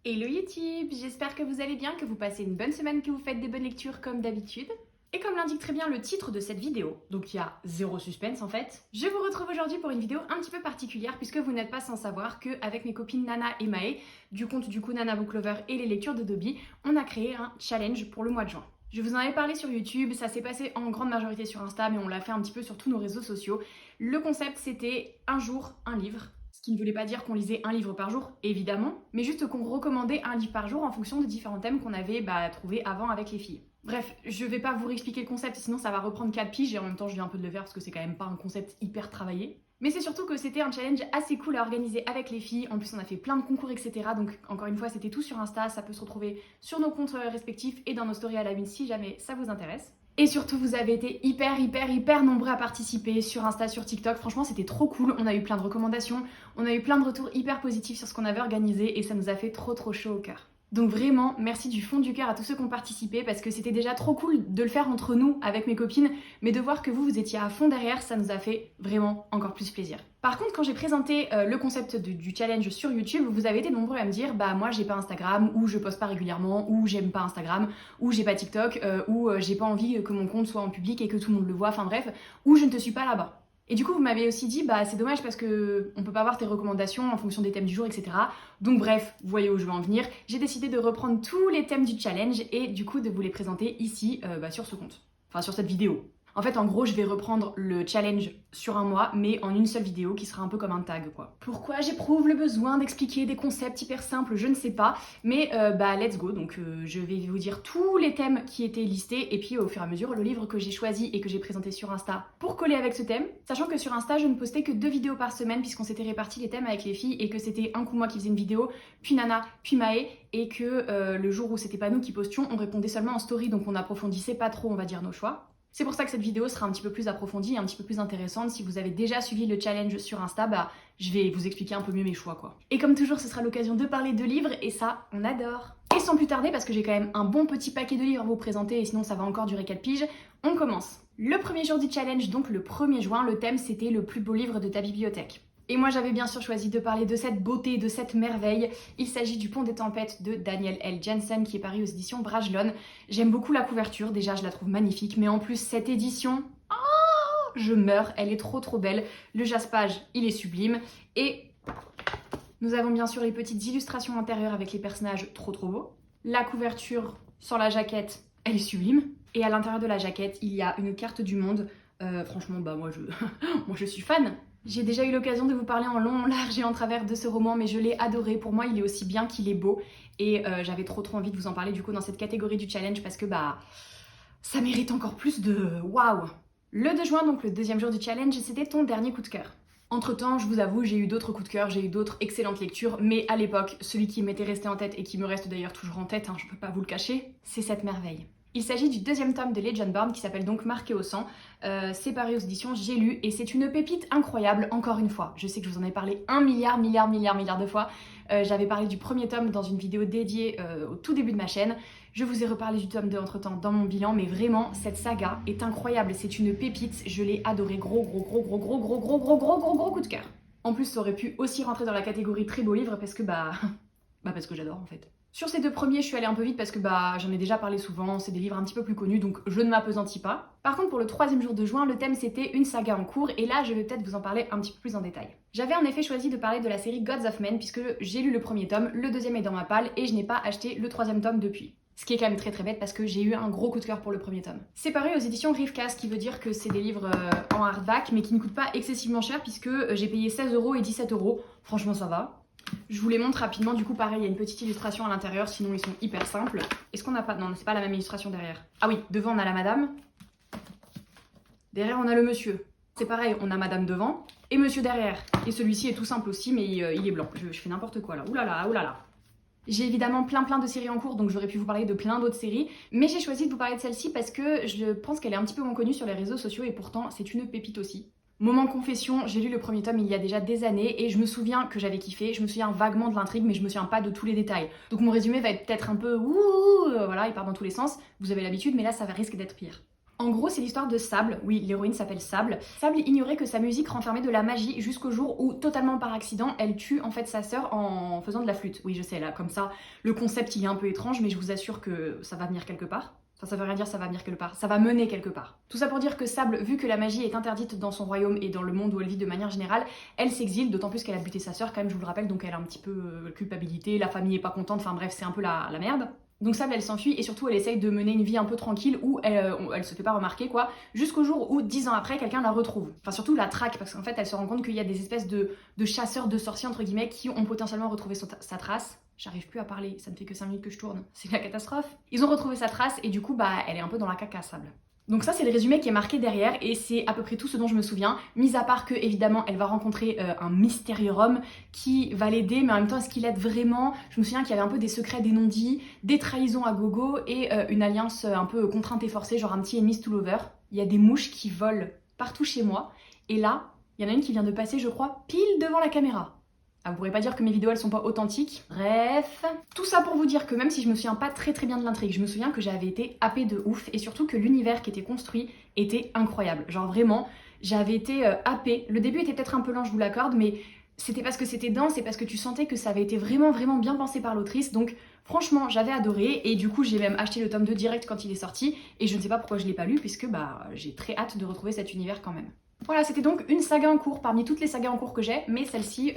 Hello YouTube, j'espère que vous allez bien, que vous passez une bonne semaine, que vous faites des bonnes lectures comme d'habitude. Et comme l'indique très bien le titre de cette vidéo, donc il y a zéro suspense en fait, je vous retrouve aujourd'hui pour une vidéo un petit peu particulière puisque vous n'êtes pas sans savoir qu'avec mes copines Nana et Maë, du compte Nana Book Lover et les lectures de Dobby, on a créé un challenge pour le mois de juin. Je vous en avais parlé sur YouTube, ça s'est passé en grande majorité sur Insta, mais on l'a fait un petit peu sur tous nos réseaux sociaux. Le concept c'était un jour, un livre. Ce qui ne voulait pas dire qu'on lisait un livre par jour, évidemment, mais juste qu'on recommandait un livre par jour en fonction de différents thèmes qu'on avait trouvés avant avec les filles. Bref, je vais pas vous réexpliquer le concept, sinon ça va reprendre 4 piges et en même temps je viens un peu de le faire parce que c'est quand même pas un concept hyper travaillé. Mais c'est surtout que c'était un challenge assez cool à organiser avec les filles, en plus on a fait plein de concours etc. Donc encore une fois c'était tout sur Insta, ça peut se retrouver sur nos comptes respectifs et dans nos stories à la une si jamais ça vous intéresse. Et surtout, vous avez été hyper nombreux à participer sur Insta, sur TikTok. Franchement, c'était trop cool. On a eu plein de recommandations, on a eu plein de retours hyper positifs sur ce qu'on avait organisé et ça nous a fait trop chaud au cœur. Donc vraiment, merci du fond du cœur à tous ceux qui ont participé parce que c'était déjà trop cool de le faire entre nous avec mes copines, mais de voir que vous étiez à fond derrière, ça nous a fait vraiment encore plus plaisir. Par contre, quand j'ai présenté le concept du challenge sur YouTube, vous avez été nombreux à me dire bah moi j'ai pas Instagram, ou je poste pas régulièrement, ou j'aime pas Instagram, ou j'ai pas TikTok, ou j'ai pas envie que mon compte soit en public et que tout le monde le voit, enfin bref, ou je ne te suis pas là-bas. Et du coup, vous m'avez aussi dit, bah c'est dommage parce que on peut pas avoir tes recommandations en fonction des thèmes du jour, etc. Donc bref, vous voyez où je veux en venir. J'ai décidé de reprendre tous les thèmes du challenge et du coup de vous les présenter ici, sur ce compte. Enfin, sur cette vidéo. En fait, en gros, je vais reprendre le challenge sur un mois, mais en une seule vidéo qui sera un peu comme un tag, quoi. Pourquoi j'éprouve le besoin d'expliquer des concepts hyper simples, je ne sais pas, mais let's go. Donc, je vais vous dire tous les thèmes qui étaient listés, et puis au fur et à mesure, le livre que j'ai choisi et que j'ai présenté sur Insta pour coller avec ce thème. Sachant que sur Insta, je ne postais que 2 vidéos par semaine, puisqu'on s'était réparti les thèmes avec les filles, et que c'était un coup moi qui faisais une vidéo, puis Nana, puis Maë, et que le jour où c'était pas nous qui postions, on répondait seulement en story, donc on approfondissait pas trop, on va dire, nos choix. C'est pour ça que cette vidéo sera un petit peu plus approfondie et un petit peu plus intéressante. Si vous avez déjà suivi le challenge sur Insta, je vais vous expliquer un peu mieux mes choix, quoi. Et comme toujours, ce sera l'occasion de parler de livres et ça, on adore. Et sans plus tarder, parce que j'ai quand même un bon petit paquet de livres à vous présenter et sinon ça va encore durer 4 piges, on commence. Le premier jour du challenge, donc le 1er juin, le thème c'était le plus beau livre de ta bibliothèque. Et moi j'avais bien sûr choisi de parler de cette beauté, de cette merveille. Il s'agit du Pont des Tempêtes de Daniel L. Jensen qui est paru aux éditions Brajlon. J'aime beaucoup la couverture, déjà je la trouve magnifique, mais en plus cette édition, oh, je meurs, elle est trop belle. Le jaspage, il est sublime. Et nous avons bien sûr les petites illustrations intérieures avec les personnages trop beaux. La couverture sans la jaquette, elle est sublime. Et à l'intérieur de la jaquette, il y a une carte du monde. Franchement, moi je suis fan. J'ai déjà eu l'occasion de vous parler en long, large et en travers de ce roman, mais je l'ai adoré. Pour moi, il est aussi bien qu'il est beau. Et j'avais trop envie de vous en parler du coup dans cette catégorie du challenge parce que ça mérite encore plus de waouh. Le 2 juin, donc le deuxième jour du challenge, c'était ton dernier coup de cœur. Entre-temps, je vous avoue, j'ai eu d'autres coups de cœur, j'ai eu d'autres excellentes lectures, mais à l'époque, celui qui m'était resté en tête et qui me reste d'ailleurs toujours en tête, je peux pas vous le cacher, c'est cette merveille. Il s'agit du 2e tome de Legendborn qui s'appelle donc Marqué au sang. C'est paru aux éditions J'ai lu et c'est une pépite incroyable, encore une fois. Je sais que je vous en ai parlé un milliard de fois. J'avais parlé du 1er tome dans une vidéo dédiée au tout début de ma chaîne. Je vous ai reparlé du tome 2 entre-temps dans mon bilan, mais vraiment, cette saga est incroyable. C'est une pépite, je l'ai adoré. Gros coup de cœur. En plus, ça aurait pu aussi rentrer dans la catégorie très beau livre parce que parce que j'adore en fait. Sur ces 2 premiers, je suis allée un peu vite parce que j'en ai déjà parlé souvent, c'est des livres un petit peu plus connus, donc je ne m'appesantis pas. Par contre, pour le 3e jour de juin, le thème c'était une saga en cours, et là je vais peut-être vous en parler un petit peu plus en détail. J'avais en effet choisi de parler de la série Gods of Men, puisque j'ai lu le 1er tome, le 2e est dans ma palle, et je n'ai pas acheté le 3e tome depuis. Ce qui est quand même très bête parce que j'ai eu un gros coup de cœur pour le 1er tome. C'est paru aux éditions Rivka, ce qui veut dire que c'est des livres en hardback, mais qui ne coûtent pas excessivement cher, puisque j'ai payé 16€ et 17€. Franchement ça va. Je vous les montre rapidement, du coup pareil, il y a une petite illustration à l'intérieur, sinon ils sont hyper simples. Est-ce qu'on a pas... Non, c'est pas la même illustration derrière. Ah oui, devant on a la madame, derrière on a le monsieur. C'est pareil, on a madame devant et monsieur derrière. Et celui-ci est tout simple aussi, mais il est blanc. Je fais n'importe quoi là, oulala. J'ai évidemment plein de séries en cours, donc j'aurais pu vous parler de plein d'autres séries, mais j'ai choisi de vous parler de celle-ci parce que je pense qu'elle est un petit peu moins connue sur les réseaux sociaux et pourtant c'est une pépite aussi. Moment confession, j'ai lu le 1er tome il y a déjà des années et je me souviens que j'avais kiffé, je me souviens vaguement de l'intrigue mais je me souviens pas de tous les détails. Donc mon résumé va être peut-être un peu voilà, il part dans tous les sens, vous avez l'habitude mais là ça va risque d'être pire. En gros, c'est l'histoire de Sable. Oui, l'héroïne s'appelle Sable. Sable ignorait que sa musique renfermait de la magie jusqu'au jour où, totalement par accident, elle tue en fait sa sœur en faisant de la flûte. Oui, je sais, là, comme ça, le concept il est un peu étrange, mais je vous assure que ça va venir quelque part. Enfin, ça veut rien dire ça va venir quelque part, ça va mener quelque part. Tout ça pour dire que Sable, vu que la magie est interdite dans son royaume et dans le monde où elle vit de manière générale, elle s'exile, d'autant plus qu'elle a buté sa sœur, quand même, je vous le rappelle, donc elle a un petit peu culpabilité, la famille est pas contente, enfin bref, c'est un peu la merde. Donc Sable, elle s'enfuit et surtout elle essaye de mener une vie un peu tranquille où elle se fait pas remarquer quoi, jusqu'au jour où 10 ans après quelqu'un la retrouve. Enfin surtout la traque parce qu'en fait elle se rend compte qu'il y a des espèces de chasseurs de sorciers entre guillemets qui ont potentiellement retrouvé sa trace. J'arrive plus à parler, ça ne fait que 5 minutes que je tourne, c'est la catastrophe. Ils ont retrouvé sa trace et du coup bah elle est un peu dans la caca Sable. Donc ça c'est le résumé qui est marqué derrière et c'est à peu près tout ce dont je me souviens, mis à part que évidemment elle va rencontrer un mystérieux homme qui va l'aider, mais en même temps est-ce qu'il aide vraiment? Je me souviens qu'il y avait un peu des secrets, des non-dits, des trahisons à gogo et une alliance un peu contrainte et forcée, genre un petit ennemi tout l'over. Il y a des mouches qui volent partout chez moi et là il y en a une qui vient de passer je crois pile devant la caméra. Ah, vous pourrez pas dire que mes vidéos elles sont pas authentiques. Bref, tout ça pour vous dire que même si je me souviens pas très bien de l'intrigue, je me souviens que j'avais été happée de ouf et surtout que l'univers qui était construit était incroyable. Genre vraiment, j'avais été happée. Le début était peut-être un peu lent, je vous l'accorde, mais c'était parce que c'était dense et parce que tu sentais que ça avait été vraiment bien pensé par l'autrice. Donc franchement, j'avais adoré et du coup j'ai même acheté le tome 2 direct quand il est sorti et je ne sais pas pourquoi je l'ai pas lu puisque bah j'ai très hâte de retrouver cet univers quand même. Voilà, c'était donc une saga en cours parmi toutes les sagas en cours que j'ai, mais celle-ci,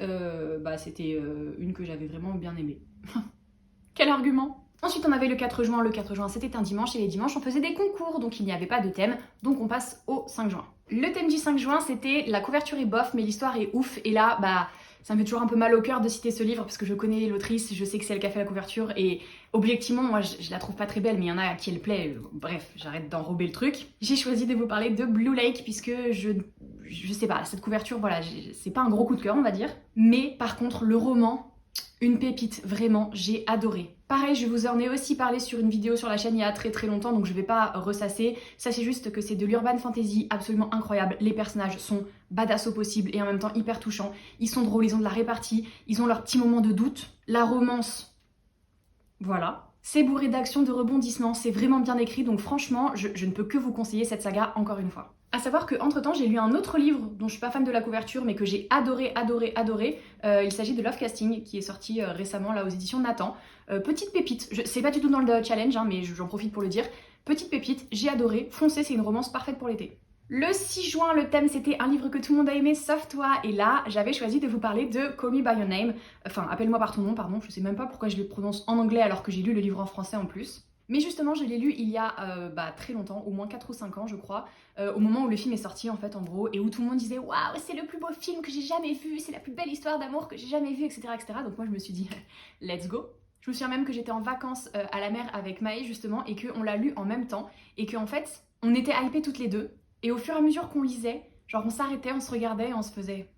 c'était une que j'avais vraiment bien aimée. Quel argument! Ensuite, on avait le 4 juin. Le 4 juin, c'était un dimanche, et les dimanches, on faisait des concours, donc il n'y avait pas de thème, donc on passe au 5 juin. Le thème du 5 juin, c'était la couverture est bof, mais l'histoire est ouf, et là, bah, ça me fait toujours un peu mal au cœur de citer ce livre, parce que je connais l'autrice, je sais que c'est elle qui a fait la couverture, et objectivement, moi, je la trouve pas très belle, mais il y en a à qui elle plaît, bref, j'arrête d'enrober le truc. J'ai choisi de vous parler de Blue Lake, puisque je sais pas, cette couverture, voilà, c'est pas un gros coup de cœur, on va dire, mais par contre, le roman, une pépite, vraiment, j'ai adoré. Pareil, je vous en ai aussi parlé sur une vidéo sur la chaîne il y a très longtemps, donc je vais pas ressasser. Sachez juste que c'est de l'urban fantasy absolument incroyable. Les personnages sont badass au possible et en même temps hyper touchants. Ils sont drôles, ils ont de la répartie, ils ont leurs petits moments de doute. La romance, voilà. C'est bourré d'action, de rebondissements, c'est vraiment bien écrit, donc franchement, je ne peux que vous conseiller cette saga encore une fois. A savoir qu'entre temps, j'ai lu un autre livre dont je suis pas fan de la couverture, mais que j'ai adoré. Il s'agit de Love Casting, qui est sorti récemment là aux éditions Nathan. Petite pépite, c'est pas du tout dans le challenge, hein, mais j'en profite pour le dire. Petite pépite, j'ai adoré, foncez, c'est une romance parfaite pour l'été. Le 6 juin, le thème c'était un livre que tout le monde a aimé sauf toi, et là j'avais choisi de vous parler de Call Me By Your Name, enfin appelle-moi par ton nom, pardon, je sais même pas pourquoi je le prononce en anglais alors que j'ai lu le livre en français en plus. Mais justement, je l'ai lu il y a très longtemps, au moins 4 ou 5 ans je crois, au moment où le film est sorti en fait en gros, et où tout le monde disait waouh, c'est le plus beau film que j'ai jamais vu, c'est la plus belle histoire d'amour que j'ai jamais vue, etc., etc. Donc moi je me suis dit let's go. Je me souviens même que j'étais en vacances à la mer avec Maë justement, et qu'on l'a lu en même temps, et qu'en fait on était hypées toutes les deux. Et au fur et à mesure qu'on lisait, genre on s'arrêtait, on se regardait et on se faisait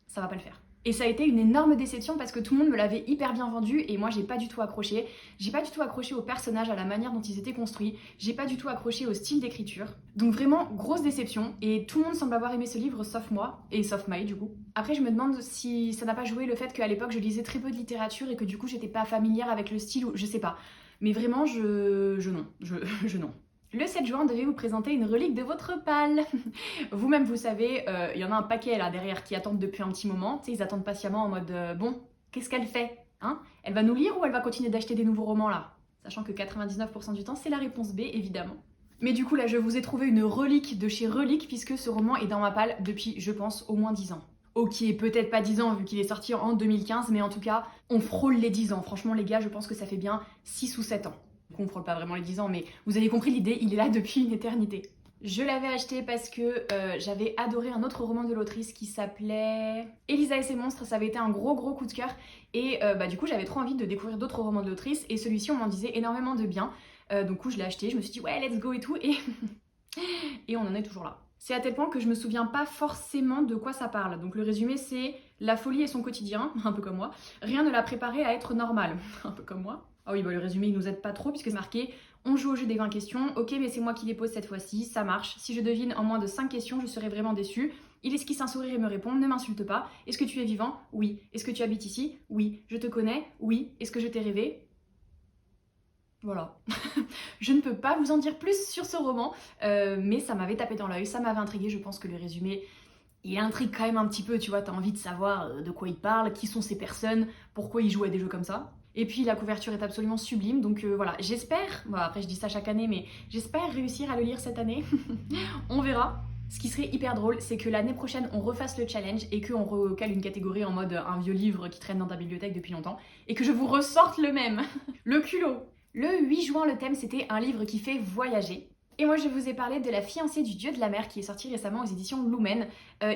ça va pas le faire. Et ça a été une énorme déception parce que tout le monde me l'avait hyper bien vendu et moi j'ai pas du tout accroché. J'ai pas du tout accroché aux personnages, à la manière dont ils étaient construits. J'ai pas du tout accroché au style d'écriture. Donc vraiment grosse déception et tout le monde semble avoir aimé ce livre sauf moi et sauf Maë du coup. Après je me demande si ça n'a pas joué le fait qu'à l'époque je lisais très peu de littérature et que du coup j'étais pas familière avec le style ou je sais pas. Mais vraiment je non. Le 7 juin, on devait vous présenter une relique de votre pal. Vous-même, vous savez, il y en a un paquet là derrière qui attendent depuis un petit moment. Tu sais, ils attendent patiemment en mode bon, qu'est-ce qu'elle fait hein? Elle va nous lire ou elle va continuer d'acheter des nouveaux romans là? Sachant que 99% du temps, c'est la réponse B, évidemment. Mais du coup, là, je vous ai trouvé une relique de chez Relique, puisque ce roman est dans ma palle depuis, je pense, au moins 10 ans. Ok, peut-être pas 10 ans vu qu'il est sorti en 2015, mais en tout cas, on frôle les 10 ans. Franchement, les gars, je pense que ça fait bien 6 ou 7 ans. On frôle pas vraiment les 10 ans, mais vous avez compris l'idée, il est là depuis une éternité. Je l'avais acheté parce que j'avais adoré un autre roman de l'autrice qui s'appelait Elisa et ses monstres, ça avait été un gros coup de cœur et du coup j'avais trop envie de découvrir d'autres romans de l'autrice et celui-ci on m'en disait énormément de bien, donc du coup je l'ai acheté, je me suis dit ouais let's go et tout et on en est toujours là. C'est à tel point que je me souviens pas forcément de quoi ça parle, donc le résumé c'est la folie et son quotidien, un peu comme moi, rien ne l'a préparé à être normal, un peu comme moi. Ah oui, bah le résumé il nous aide pas trop puisque c'est marqué on joue au jeu des 20 questions, ok mais c'est moi qui les pose cette fois-ci, ça marche. Si je devine en moins de 5 questions, je serai vraiment déçue. Il esquisse un sourire et me répond, ne m'insulte pas. Est-ce que tu es vivant? Oui. Est-ce que tu habites ici? Oui. Je te connais? Oui. Est-ce que je t'ai rêvé? Voilà. Je ne peux pas vous en dire plus sur ce roman, mais ça m'avait tapé dans l'œil, ça m'avait intrigué. Je pense que le résumé, il intrigue quand même un petit peu, tu vois, t'as envie de savoir de quoi il parle, qui sont ces personnes, pourquoi ils jouent à des jeux comme ça. Et puis la couverture est absolument sublime, donc voilà, j'espère, bon, après je dis ça chaque année, mais j'espère réussir à le lire cette année. On verra. Ce qui serait hyper drôle, c'est que l'année prochaine, on refasse le challenge et qu'on recale une catégorie en mode un vieux livre qui traîne dans ta bibliothèque depuis longtemps, et que je vous ressorte le même. Le culot. Le 8 juin, le thème, c'était un livre qui fait voyager. Et moi, je vous ai parlé de La fiancée du dieu de la mer qui est sorti récemment aux éditions Lumen.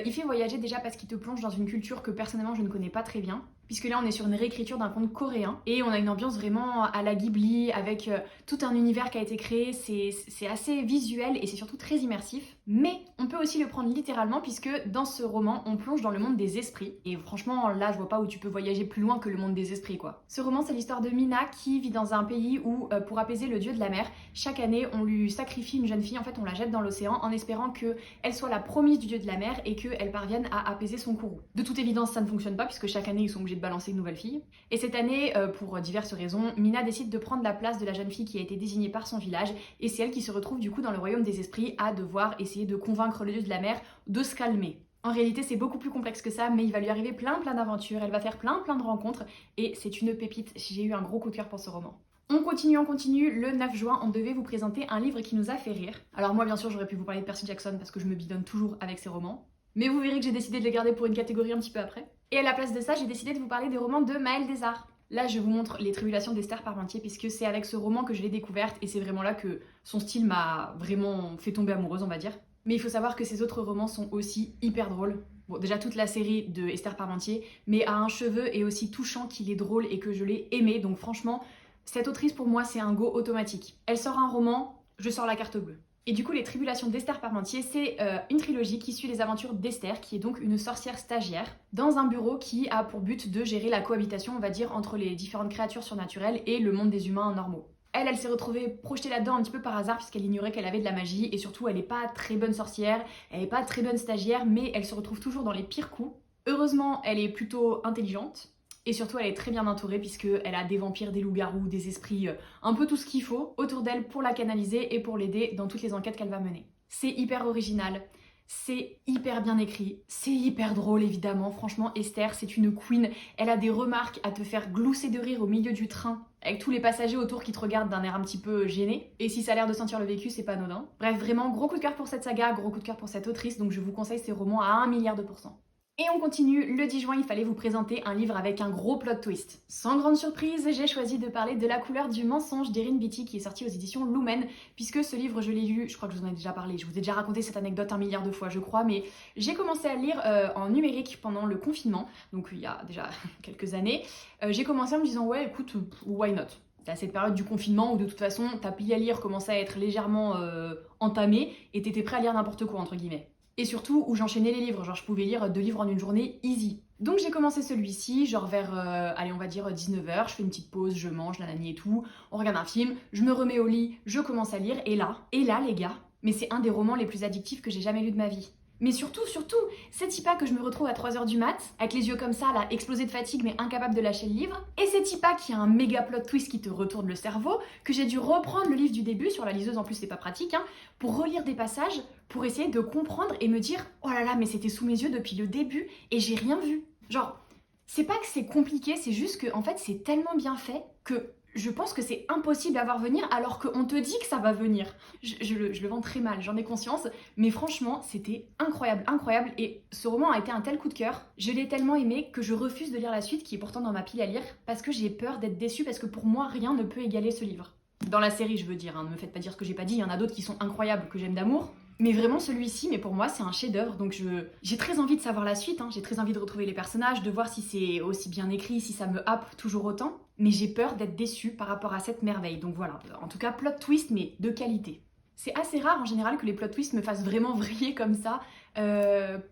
Il fait voyager déjà parce qu'il te plonge dans une culture que personnellement je ne connais pas très bien. Puisque là, on est sur une réécriture d'un conte coréen et on a une ambiance vraiment à la Ghibli avec tout un univers qui a été créé. C'est assez visuel et c'est surtout très immersif. Mais on peut aussi le prendre littéralement puisque dans ce roman, on plonge dans le monde des esprits. Et franchement, là, je vois pas où tu peux voyager plus loin que le monde des esprits, quoi. Ce roman, c'est l'histoire de Mina qui vit dans un pays où, pour apaiser le dieu de la mer, chaque année, on lui sacrifie une jeune fille. En fait, on la jette dans l'océan en espérant qu'elle soit la promise du dieu de la mer et qu'elle parvienne à apaiser son courroux. De toute évidence, ça ne fonctionne pas puisque chaque année, ils sont obligés de balancer une nouvelle fille. Et cette année, pour diverses raisons, Mina décide de prendre la place de la jeune fille qui a été désignée par son village et c'est elle qui se retrouve du coup dans le royaume des esprits à devoir essayer de convaincre le dieu de la mer de se calmer. En réalité, c'est beaucoup plus complexe que ça, mais il va lui arriver plein d'aventures, elle va faire plein de rencontres et c'est une pépite. J'ai eu un gros coup de cœur pour ce roman. On continue, le 9 juin, on devait vous présenter un livre qui nous a fait rire. Alors moi, bien sûr, j'aurais pu vous parler de Percy Jackson parce que je me bidonne toujours avec ses romans. Mais vous verrez que j'ai décidé de les garder pour une catégorie un petit peu après. Et à la place de ça, j'ai décidé de vous parler des romans de Maëlle Desarts. Là, je vous montre Les Tribulations d'Esther Parmentier puisque c'est avec ce roman que je l'ai découverte et c'est vraiment là que son style m'a vraiment fait tomber amoureuse, on va dire. Mais il faut savoir que ses autres romans sont aussi hyper drôles. Bon, déjà toute la série de Esther Parmentier, mais à un cheveu et aussi touchant qu'il est drôle et que je l'ai aimé. Donc franchement, cette autrice pour moi c'est un go automatique. Elle sort un roman, je sors la carte bleue. Et du coup, Les Tribulations d'Esther Parmentier, c'est une trilogie qui suit les aventures d'Esther, qui est donc une sorcière stagiaire, dans un bureau qui a pour but de gérer la cohabitation, on va dire, entre les différentes créatures surnaturelles et le monde des humains normaux. Elle s'est retrouvée projetée là-dedans un petit peu par hasard puisqu'elle ignorait qu'elle avait de la magie et surtout elle n'est pas très bonne sorcière, elle n'est pas très bonne stagiaire, mais elle se retrouve toujours dans les pires coups. Heureusement, elle est plutôt intelligente. Et surtout, elle est très bien entourée puisqu'elle a des vampires, des loups-garous, des esprits, un peu tout ce qu'il faut autour d'elle pour la canaliser et pour l'aider dans toutes les enquêtes qu'elle va mener. C'est hyper original, c'est hyper bien écrit, c'est hyper drôle évidemment. Franchement, Esther, c'est une queen. Elle a des remarques à te faire glousser de rire au milieu du train avec tous les passagers autour qui te regardent d'un air un petit peu gêné. Et si ça a l'air de sentir le vécu, c'est pas anodin. Bref, vraiment, gros coup de cœur pour cette saga, gros coup de cœur pour cette autrice, donc je vous conseille ces romans à 1 milliard de pourcents. Et on continue, le 10 juin, il fallait vous présenter un livre avec un gros plot twist. Sans grande surprise, j'ai choisi de parler de La couleur du mensonge d'Erin Beatty qui est sorti aux éditions Lumen, puisque ce livre, je l'ai lu, je crois que je vous en ai déjà parlé, je vous ai déjà raconté cette anecdote 1 milliard de fois, je crois, mais j'ai commencé à le lire en numérique pendant le confinement, donc il y a déjà quelques années. J'ai commencé en me disant, ouais, écoute, why not ? T'as cette période du confinement où de toute façon, ta pile à lire commençait à être légèrement entamée et t'étais prêt à lire n'importe quoi, entre guillemets. Et surtout où j'enchaînais les livres, genre je pouvais lire 2 livres en une journée easy. Donc j'ai commencé celui-ci, genre vers, allez on va dire 19h, je fais une petite pause, je mange, nanani et tout, on regarde un film, je me remets au lit, je commence à lire, et là les gars, mais c'est un des romans les plus addictifs que j'ai jamais lu de ma vie. Mais surtout, c'est pas que je me retrouve à 3h du mat, avec les yeux comme ça, là, explosés de fatigue, mais incapable de lâcher le livre. Et c'est pas qu'il y a un méga plot twist qui te retourne le cerveau, que j'ai dû reprendre le livre du début, sur la liseuse en plus c'est pas pratique, hein, pour relire des passages, pour essayer de comprendre et me dire « Oh là là, mais c'était sous mes yeux depuis le début et j'ai rien vu ». Genre, c'est pas que c'est compliqué, c'est juste que en fait c'est tellement bien fait que je pense que c'est impossible à voir venir alors qu'on te dit que ça va venir. Je le vends très mal, j'en ai conscience, mais franchement, c'était incroyable. Et ce roman a été un tel coup de cœur, je l'ai tellement aimé que je refuse de lire la suite qui est pourtant dans ma pile à lire parce que j'ai peur d'être déçue parce que pour moi, rien ne peut égaler ce livre. Dans la série, je veux dire, hein, ne me faites pas dire ce que j'ai pas dit, il y en a d'autres qui sont incroyables, que j'aime d'amour. Mais vraiment celui-ci, mais pour moi c'est un chef-d'œuvre, donc j'ai très envie de savoir la suite, hein. J'ai très envie de retrouver les personnages, de voir si c'est aussi bien écrit, si ça me happe toujours autant, mais j'ai peur d'être déçue par rapport à cette merveille, donc voilà, en tout cas plot twist mais de qualité. C'est assez rare en général que les plot twists me fassent vraiment vriller comme ça.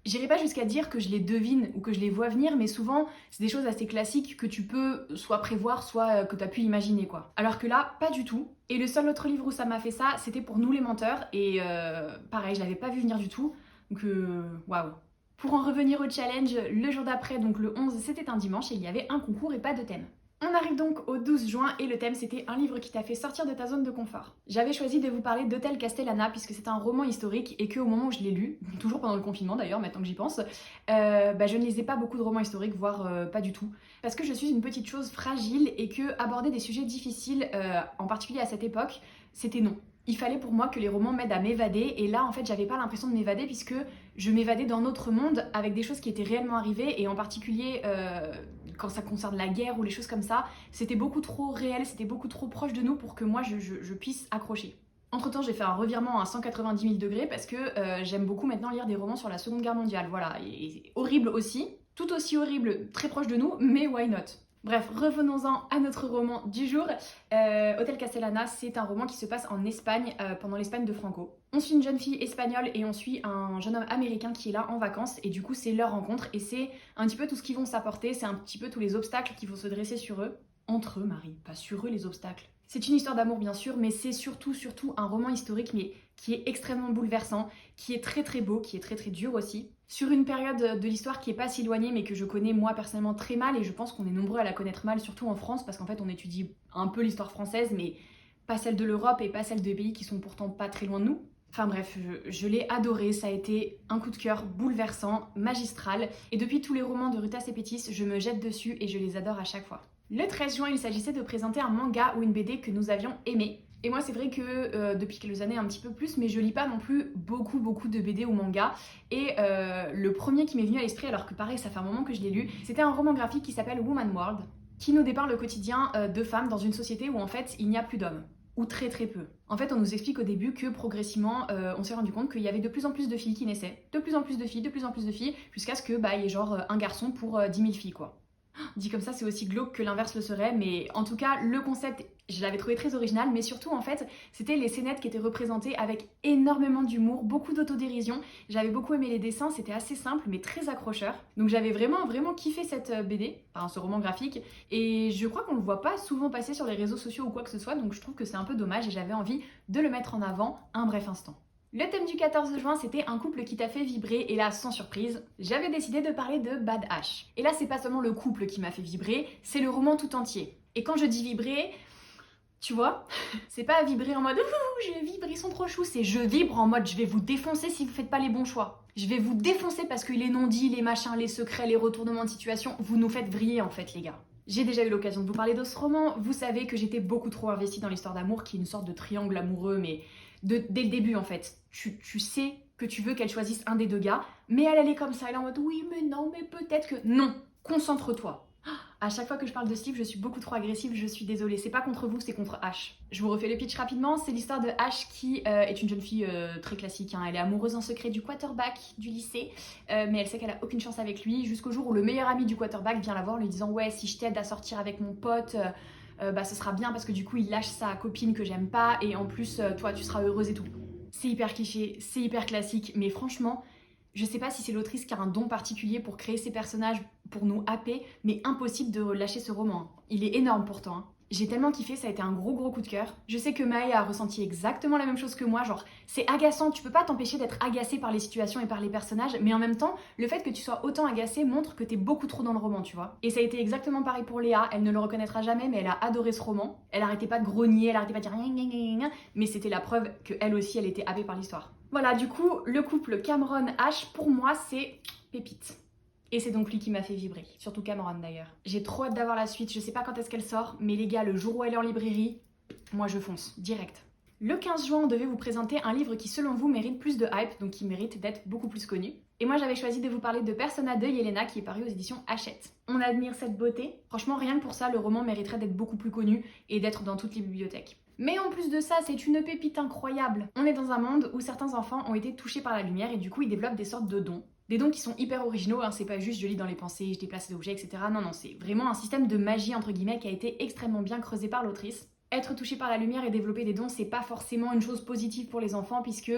J'irai pas jusqu'à dire que je les devine ou que je les vois venir, mais souvent c'est des choses assez classiques que tu peux soit prévoir, soit que tu as pu imaginer quoi. Alors que là, pas du tout. Et le seul autre livre où ça m'a fait ça, c'était pour Nous les menteurs, et pareil, je l'avais pas vu venir du tout, donc waouh. Pour en revenir au challenge, le jour d'après, donc le 11, c'était un dimanche et il y avait un concours et pas de thème. On arrive donc au 12 juin et le thème c'était un livre qui t'a fait sortir de ta zone de confort. J'avais choisi de vous parler d'Hôtel Castellana puisque c'est un roman historique et qu'au moment où je l'ai lu, toujours pendant le confinement d'ailleurs, maintenant que j'y pense, je ne lisais pas beaucoup de romans historiques, voire pas du tout. Parce que je suis une petite chose fragile et que aborder des sujets difficiles, en particulier à cette époque, c'était non. Il fallait pour moi que les romans m'aident à m'évader et là en fait j'avais pas l'impression de m'évader puisque je m'évadais dans notre monde avec des choses qui étaient réellement arrivées et en particulier quand ça concerne la guerre ou les choses comme ça, c'était beaucoup trop réel, c'était beaucoup trop proche de nous pour que moi je puisse accrocher. Entre temps j'ai fait un revirement à 190 000 degrés parce que j'aime beaucoup maintenant lire des romans sur la Seconde Guerre mondiale, voilà, et horrible aussi, tout aussi horrible, très proche de nous, mais why not? Bref, revenons-en à notre roman du jour. Hôtel Castellana, c'est un roman qui se passe en Espagne, pendant l'Espagne de Franco. On suit une jeune fille espagnole et on suit un jeune homme américain qui est là en vacances et du coup c'est leur rencontre et c'est un petit peu tout ce qu'ils vont s'apporter, c'est un petit peu tous les obstacles qui vont se dresser sur eux. Entre eux, Marie, pas sur eux les obstacles. C'est une histoire d'amour bien sûr, mais c'est surtout un roman historique mais qui est extrêmement bouleversant, qui est très très beau, qui est très très dur aussi. Sur une période de l'histoire qui est pas si éloignée mais que je connais moi personnellement très mal et je pense qu'on est nombreux à la connaître mal, surtout en France parce qu'en fait on étudie un peu l'histoire française mais pas celle de l'Europe et pas celle des pays qui sont pourtant pas très loin de nous. Enfin bref, je l'ai adoré, ça a été un coup de cœur bouleversant, magistral et depuis tous les romans de Ruta Sepetys, je me jette dessus et je les adore à chaque fois. Le 13 juin, il s'agissait de présenter un manga ou une BD que nous avions aimé. Et moi, c'est vrai que depuis quelques années, un petit peu plus, mais je lis pas non plus beaucoup de BD ou manga. Et le premier qui m'est venu à l'esprit, alors que pareil, ça fait un moment que je l'ai lu, c'était un roman graphique qui s'appelle Woman World, qui nous dépeint le quotidien de femmes dans une société où en fait, il n'y a plus d'hommes. Ou très très peu. En fait, on nous explique au début que progressivement, on s'est rendu compte qu'il y avait de plus en plus de filles qui naissaient. De plus en plus de filles, jusqu'à ce que il y ait genre un garçon pour 10 000 filles, quoi. Dit comme ça, c'est aussi glauque que l'inverse le serait, mais en tout cas, le concept, je l'avais trouvé très original, mais surtout, en fait, c'était les scénettes qui étaient représentées avec énormément d'humour, beaucoup d'autodérision. J'avais beaucoup aimé les dessins, c'était assez simple, mais très accrocheur. Donc j'avais vraiment kiffé cette BD, enfin ce roman graphique, et je crois qu'on le voit pas souvent passer sur les réseaux sociaux ou quoi que ce soit, donc je trouve que c'est un peu dommage et j'avais envie de le mettre en avant un bref instant. Le thème du 14 juin, c'était un couple qui t'a fait vibrer, et là, sans surprise, j'avais décidé de parler de Bad Ash. Et là, c'est pas seulement le couple qui m'a fait vibrer, c'est le roman tout entier. Et quand je dis vibrer, tu vois, c'est pas vibrer en mode ouh, je vibre, ils sont trop choux, c'est je vibre en mode je vais vous défoncer si vous faites pas les bons choix. Je vais vous défoncer parce que les non-dits, les machins, les secrets, les retournements de situation, vous nous faites vriller en fait, les gars. J'ai déjà eu l'occasion de vous parler de ce roman, vous savez que j'étais beaucoup trop investie dans l'histoire d'amour, qui est une sorte de triangle amoureux, mais dès le début en fait. Tu sais que tu veux qu'elle choisisse un des deux gars, mais elle est comme ça, elle est en mode oui mais non, mais peut-être que... Non, concentre-toi. À chaque fois que je parle de ce livre, je suis beaucoup trop agressive, je suis désolée. C'est pas contre vous, c'est contre Ash. Je vous refais le pitch rapidement, c'est l'histoire de Ash qui est une jeune fille très classique. Hein. Elle est amoureuse en secret du quarterback du lycée, mais elle sait qu'elle a aucune chance avec lui, jusqu'au jour où le meilleur ami du quarterback vient la voir en lui disant « Ouais, si je t'aide à sortir avec mon pote, ce sera bien parce que du coup il lâche sa copine que j'aime pas et en plus toi tu seras heureuse et tout. » C'est hyper cliché, c'est hyper classique, mais franchement... Je sais pas si c'est l'autrice qui a un don particulier pour créer ces personnages, pour nous happer, mais impossible de lâcher ce roman. Il est énorme pourtant. Hein. J'ai tellement kiffé, ça a été un gros coup de cœur. Je sais que Maë a ressenti exactement la même chose que moi, genre c'est agaçant, tu peux pas t'empêcher d'être agacé par les situations et par les personnages, mais en même temps, le fait que tu sois autant agacé montre que t'es beaucoup trop dans le roman, tu vois. Et ça a été exactement pareil pour Léa, elle ne le reconnaîtra jamais, mais elle a adoré ce roman. Elle arrêtait pas de grogner, elle arrêtait pas de dire gna gna gna gna, mais c'était la preuve que elle aussi, elle était happée par l'histoire. Voilà, du coup, le couple Cameron-Ash, pour moi, c'est pépite. Et c'est donc lui qui m'a fait vibrer, surtout Cameron d'ailleurs. J'ai trop hâte d'avoir la suite, je sais pas quand est-ce qu'elle sort, mais les gars, le jour où elle est en librairie, moi je fonce, direct. Le 15 juin, on devait vous présenter un livre qui selon vous mérite plus de hype, donc qui mérite d'être beaucoup plus connu. Et moi j'avais choisi de vous parler de Persona de Yelena qui est paru aux éditions Hachette. On admire cette beauté. Franchement, rien que pour ça, le roman mériterait d'être beaucoup plus connu et d'être dans toutes les bibliothèques. Mais en plus de ça, c'est une pépite incroyable. On est dans un monde où certains enfants ont été touchés par la lumière et du coup ils développent des sortes de dons. Des dons qui sont hyper originaux, hein, c'est pas juste je lis dans les pensées, je déplace des objets, etc. Non, c'est vraiment un système de magie entre guillemets qui a été extrêmement bien creusé par l'autrice. Être touché par la lumière et développer des dons, c'est pas forcément une chose positive pour les enfants puisque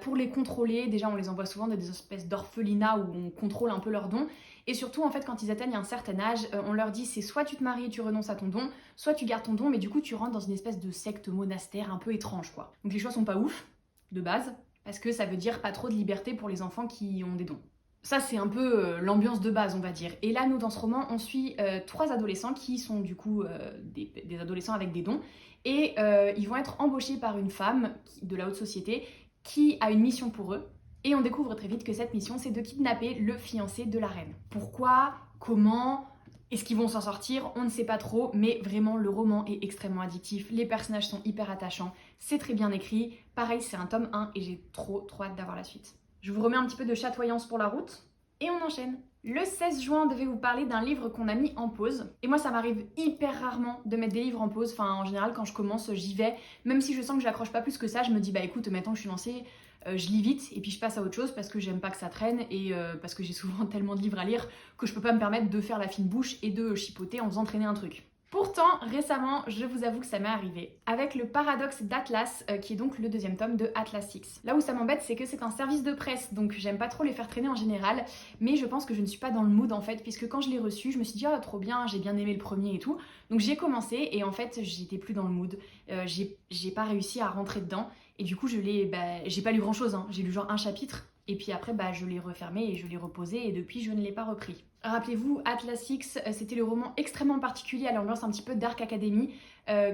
pour les contrôler, déjà on les envoie souvent dans des espèces d'orphelinats où on contrôle un peu leurs dons. Et surtout en fait quand ils atteignent un certain âge, on leur dit c'est soit tu te maries et tu renonces à ton don, soit tu gardes ton don mais du coup tu rentres dans une espèce de secte monastère un peu étrange quoi. Donc les choix sont pas ouf, de base, parce que ça veut dire pas trop de liberté pour les enfants qui ont des dons. Ça, c'est un peu l'ambiance de base, on va dire. Et là, nous, dans ce roman, on suit 3 adolescents qui sont du coup des adolescents avec des dons. Et ils vont être embauchés par une femme de la haute société qui a une mission pour eux. Et on découvre très vite que cette mission, c'est de kidnapper le fiancé de la reine. Pourquoi? Comment? Est-ce qu'ils vont s'en sortir? On ne sait pas trop, mais vraiment, le roman est extrêmement addictif. Les personnages sont hyper attachants. C'est très bien écrit. Pareil, c'est un tome 1 et j'ai trop hâte d'avoir la suite. Je vous remets un petit peu de chatoyance pour la route et on enchaîne. Le 16 juin, on devait vous parler d'un livre qu'on a mis en pause. Et moi, ça m'arrive hyper rarement de mettre des livres en pause. Enfin, en général, quand je commence, j'y vais. Même si je sens que j'accroche pas plus que ça, je me dis, bah écoute, maintenant que je suis lancée, je lis vite et puis je passe à autre chose parce que j'aime pas que ça traîne et parce que j'ai souvent tellement de livres à lire que je peux pas me permettre de faire la fine bouche et de chipoter en faisant traîner un truc. Pourtant, récemment, je vous avoue que ça m'est arrivé avec le paradoxe d'Atlas, qui est donc le 2e tome de Atlas Six. Là où ça m'embête, c'est que c'est un service de presse, donc j'aime pas trop les faire traîner en général, mais je pense que je ne suis pas dans le mood en fait, puisque quand je l'ai reçu, je me suis dit « Oh, trop bien, j'ai bien aimé le premier et tout », donc j'ai commencé et en fait, j'étais plus dans le mood, j'ai pas réussi à rentrer dedans, et du coup, j'ai pas lu grand chose, hein. J'ai lu genre un chapitre, et puis après, je l'ai refermé et je l'ai reposé, et depuis, je ne l'ai pas repris. Rappelez-vous, Atlas Six, c'était le roman extrêmement particulier à l'ambiance un petit peu Dark Academy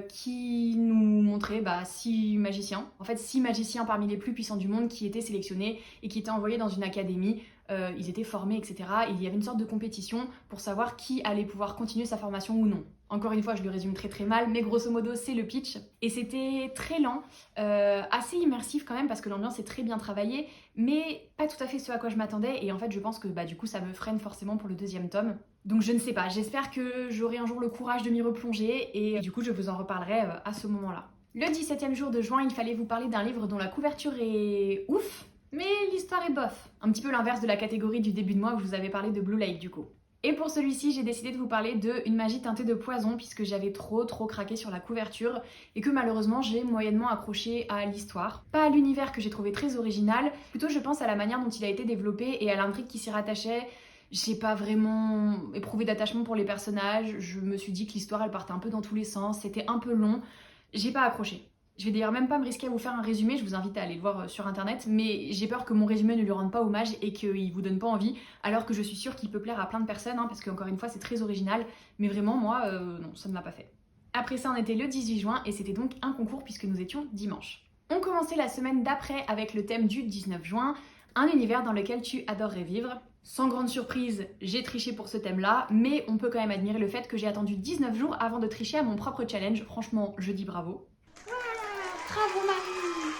qui nous montrait 6 magiciens. En fait, 6 magiciens parmi les plus puissants du monde qui étaient sélectionnés et qui étaient envoyés dans une académie. Ils étaient formés, etc. Et il y avait une sorte de compétition pour savoir qui allait pouvoir continuer sa formation ou non. Encore une fois, je le résume très très mal, mais grosso modo, c'est le pitch. Et c'était très lent, assez immersif quand même, parce que l'ambiance est très bien travaillée, mais pas tout à fait ce à quoi je m'attendais. Et en fait, je pense que du coup, ça me freine forcément pour le 2e tome. Donc je ne sais pas, j'espère que j'aurai un jour le courage de m'y replonger, et du coup, je vous en reparlerai à ce moment-là. Le 17e jour de juin, il fallait vous parler d'un livre dont la couverture est ouf, mais l'histoire est bof. Un petit peu l'inverse de la catégorie du début de mois où je vous avais parlé de Blue Lake du coup. Et pour celui-ci, j'ai décidé de vous parler de Une magie teintée de poison puisque j'avais trop craqué sur la couverture et que malheureusement j'ai moyennement accroché à l'histoire. Pas à l'univers que j'ai trouvé très original, plutôt je pense à la manière dont il a été développé et à l'intrigue qui s'y rattachait. J'ai pas vraiment éprouvé d'attachement pour les personnages, je me suis dit que l'histoire elle partait un peu dans tous les sens, c'était un peu long, j'ai pas accroché. Je vais d'ailleurs même pas me risquer à vous faire un résumé, je vous invite à aller le voir sur internet, mais j'ai peur que mon résumé ne lui rende pas hommage et qu'il vous donne pas envie, alors que je suis sûre qu'il peut plaire à plein de personnes, hein, parce qu'encore une fois c'est très original, mais vraiment moi, non, ça ne m'a pas fait. Après ça, on était le 18 juin et c'était donc un concours puisque nous étions dimanche. On commençait la semaine d'après avec le thème du 19 juin, un univers dans lequel tu adorerais vivre. Sans grande surprise, j'ai triché pour ce thème-là, mais on peut quand même admirer le fait que j'ai attendu 19 jours avant de tricher à mon propre challenge. Franchement, je dis bravo. Bravo Marie!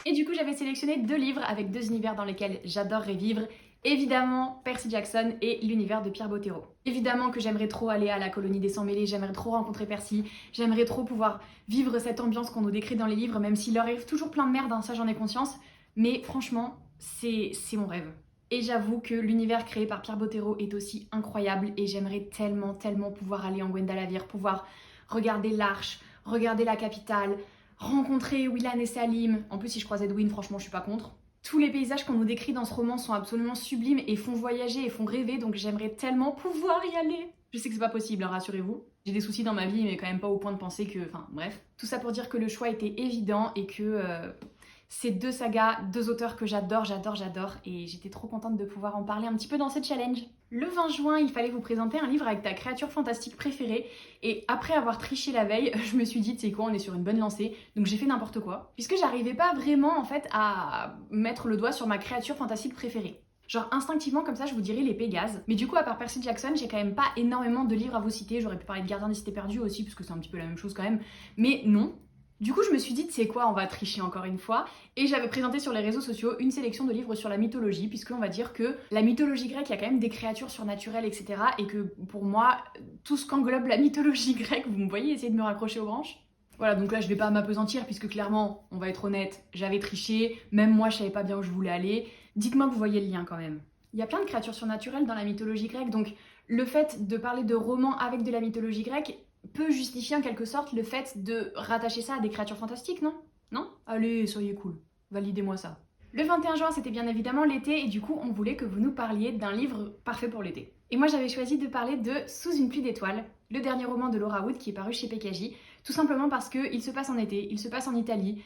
Et du coup, j'avais sélectionné 2 livres avec 2 univers dans lesquels j'adorerais vivre. Évidemment, Percy Jackson et l'univers de Pierre Bottero. Évidemment que j'aimerais trop aller à la colonie des Sans-Mêlés, j'aimerais trop rencontrer Percy, j'aimerais trop pouvoir vivre cette ambiance qu'on nous décrit dans les livres, même s'il leur arrive toujours plein de merde, hein, ça j'en ai conscience. Mais franchement, c'est mon rêve. Et j'avoue que l'univers créé par Pierre Bottero est aussi incroyable et j'aimerais tellement pouvoir aller en Gwendalavir, pouvoir regarder l'Arche, regarder la capitale, rencontrer Willan et Salim. En plus, si je croise Edwin, franchement, je suis pas contre. Tous les paysages qu'on nous décrit dans ce roman sont absolument sublimes et font voyager et font rêver, donc j'aimerais tellement pouvoir y aller. Je sais que c'est pas possible, hein, rassurez-vous. J'ai des soucis dans ma vie, mais quand même pas au point de penser que... Enfin, bref. Tout ça pour dire que le choix était évident et que... c'est 2 sagas, 2 auteurs que j'adore, et j'étais trop contente de pouvoir en parler un petit peu dans ce challenge. Le 20 juin, il fallait vous présenter un livre avec ta créature fantastique préférée, et après avoir triché la veille, je me suis dit, tu sais quoi, on est sur une bonne lancée, donc j'ai fait n'importe quoi, puisque j'arrivais pas vraiment en fait à mettre le doigt sur ma créature fantastique préférée. Genre instinctivement comme ça je vous dirais les Pégases. Mais du coup à part Percy Jackson j'ai quand même pas énormément de livres à vous citer. J'aurais pu parler de Gardien des Cités Perdues aussi parce que c'est un petit peu la même chose quand même. Mais non. Du coup je me suis dit tu sais quoi on va tricher encore une fois. Et j'avais présenté sur les réseaux sociaux une sélection de livres sur la mythologie. Puisqu'on va dire que la mythologie grecque il y a quand même des créatures surnaturelles etc. Et que pour moi tout ce qu'englobe la mythologie grecque, vous me voyez essayer de me raccrocher aux branches. Voilà, donc là je vais pas m'apesantir puisque clairement, on va être honnête, j'avais triché, même moi je savais pas bien où je voulais aller. Dites-moi que vous voyez le lien quand même. Il y a plein de créatures surnaturelles dans la mythologie grecque, donc le fait de parler de romans avec de la mythologie grecque peut justifier en quelque sorte le fait de rattacher ça à des créatures fantastiques, non? Non? Allez, soyez cool, validez-moi ça. Le 21 juin, c'était bien évidemment l'été et du coup, on voulait que vous nous parliez d'un livre parfait pour l'été. Et moi, j'avais choisi de parler de Sous une pluie d'étoiles, le dernier roman de Laura Wood qui est paru chez PKJ, tout simplement parce qu'il se passe en été, il se passe en Italie.